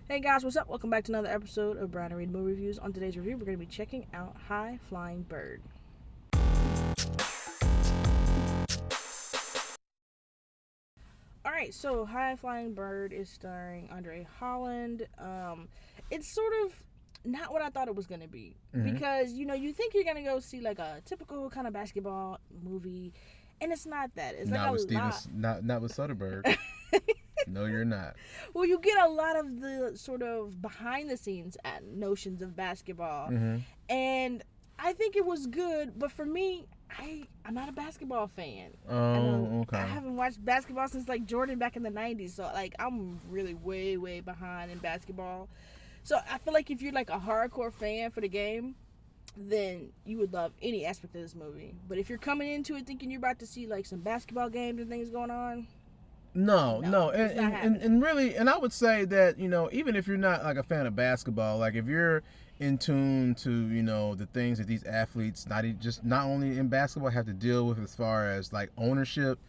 Hey guys, what's up? Welcome back to another episode of Brian and Rita Movie Reviews. On today's review, we're going to be checking out High Flying Bird. Alright, so High Flying Bird is starring Andre Holland. It's sort of not what I thought it was going to be. Because, you think you're going to go see like a typical kind of basketball movie, and it's not that. It's not like with not with Soderbergh. No, you're not. Well, you get a lot of the sort of behind the scenes notions of basketball, and I think it was good. But for me, I'm not a basketball fan. Oh, okay. I haven't watched basketball since like Jordan back in the '90s, so like I'm really way behind in basketball. So I feel like if you're like a hardcore fan for the game, then you would love any aspect of this movie. But if you're coming into it thinking you're about to see like some basketball games and things going on, No, it's not happening. and really, and I would say that even if you're not like a fan of basketball, like if you're in tune to the things that these athletes not only in basketball have to deal with as far as like ownership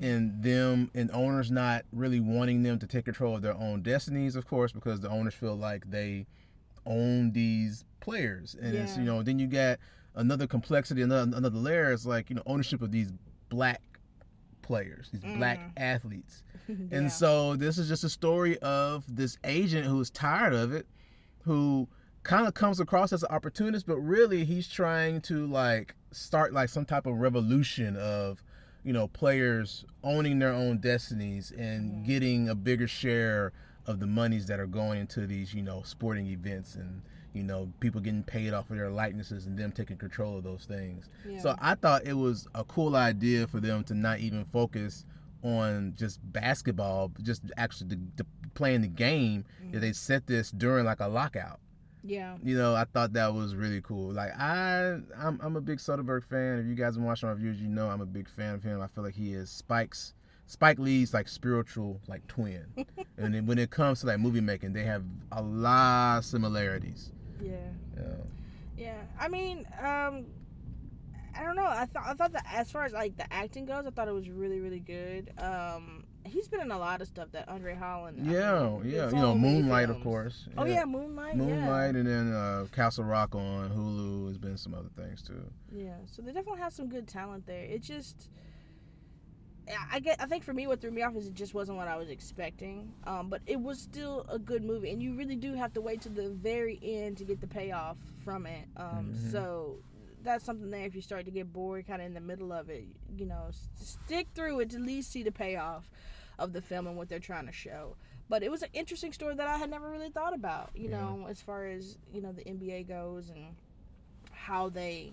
and them and owners not really wanting them to take control of their own destinies, of course, because the owners feel like they own these players, and it's then you got another complexity, another layer is like ownership of these black players, these black athletes. And so this is just a story of this agent who's tired of it, who kind of comes across as an opportunist, but really he's trying to like start like some type of revolution of players owning their own destinies and getting a bigger share of the monies that are going into these sporting events, and people getting paid off of their likenesses and them taking control of those things. So I thought it was a cool idea for them to not even focus on just basketball, just actually playing the game. That they set this during like a lockout. I thought that was really cool. Like I'm a big Soderbergh fan. If you guys have watched my reviews, I'm a big fan of him. I feel like he is Spike Lee's like spiritual like twin. And then when it comes to like movie making, they have a lot of similarities. Yeah. I mean, I don't know. I thought that as far as like the acting goes, I thought it was really good. He's been in a lot of stuff that Andre Holland. Moonlight, of course. Oh yeah, Moonlight. And then Castle Rock on Hulu has been some other things too. Yeah, so they definitely have some good talent there. It just, I think for me, what threw me off is it just wasn't what I was expecting. But it was still a good movie, and you really do have to wait to the very end to get the payoff from it. So that's something there. If you start to get bored, kind of in the middle of it, stick through it to at least see the payoff of the film and what they're trying to show. But it was an interesting story that I had never really thought about. As far as the NBA goes and how they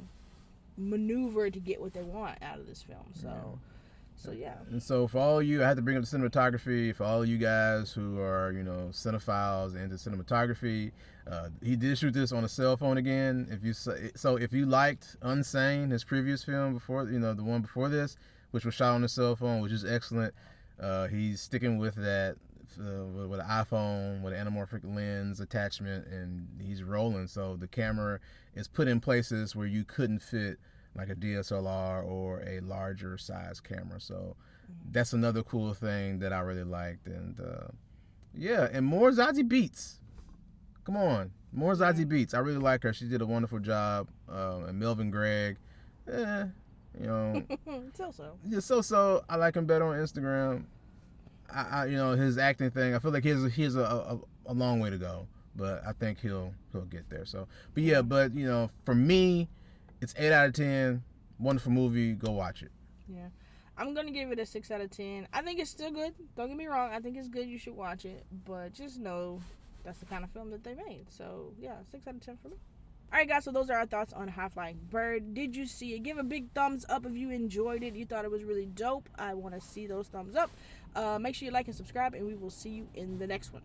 maneuver to get what they want out of this film. So yeah. And so for all you, I had to bring up the cinematography. For all you guys who are cinephiles and into cinematography, he did shoot this on a cell phone again. If you liked Unsane, his previous film before, the one before this, which was shot on a cell phone, which is excellent, he's sticking with that with an iPhone with an anamorphic lens attachment, and he's rolling. So the camera is put in places where you couldn't fit like a DSLR or a larger size camera. So that's another cool thing that I really liked. And and more Zazie Beetz. Come on, more Zazie Beetz. I really like her. She did a wonderful job. And Melvin Gregg, so I like him better on Instagram. I his acting thing, I feel like he's a long way to go, but I think he'll get there. So, but for me, it's 8 out of 10. Wonderful movie. Go watch it. Yeah. I'm going to give it a 6 out of 10. I think it's still good. Don't get me wrong. I think it's good. You should watch it. But just know that's the kind of film that they made. So, yeah, 6 out of 10 for me. Alright, guys. So, those are our thoughts on High Flying Bird. Did you see it? Give a big thumbs up if you enjoyed it. You thought it was really dope. I want to see those thumbs up. Make sure you like and subscribe, and we will see you in the next one.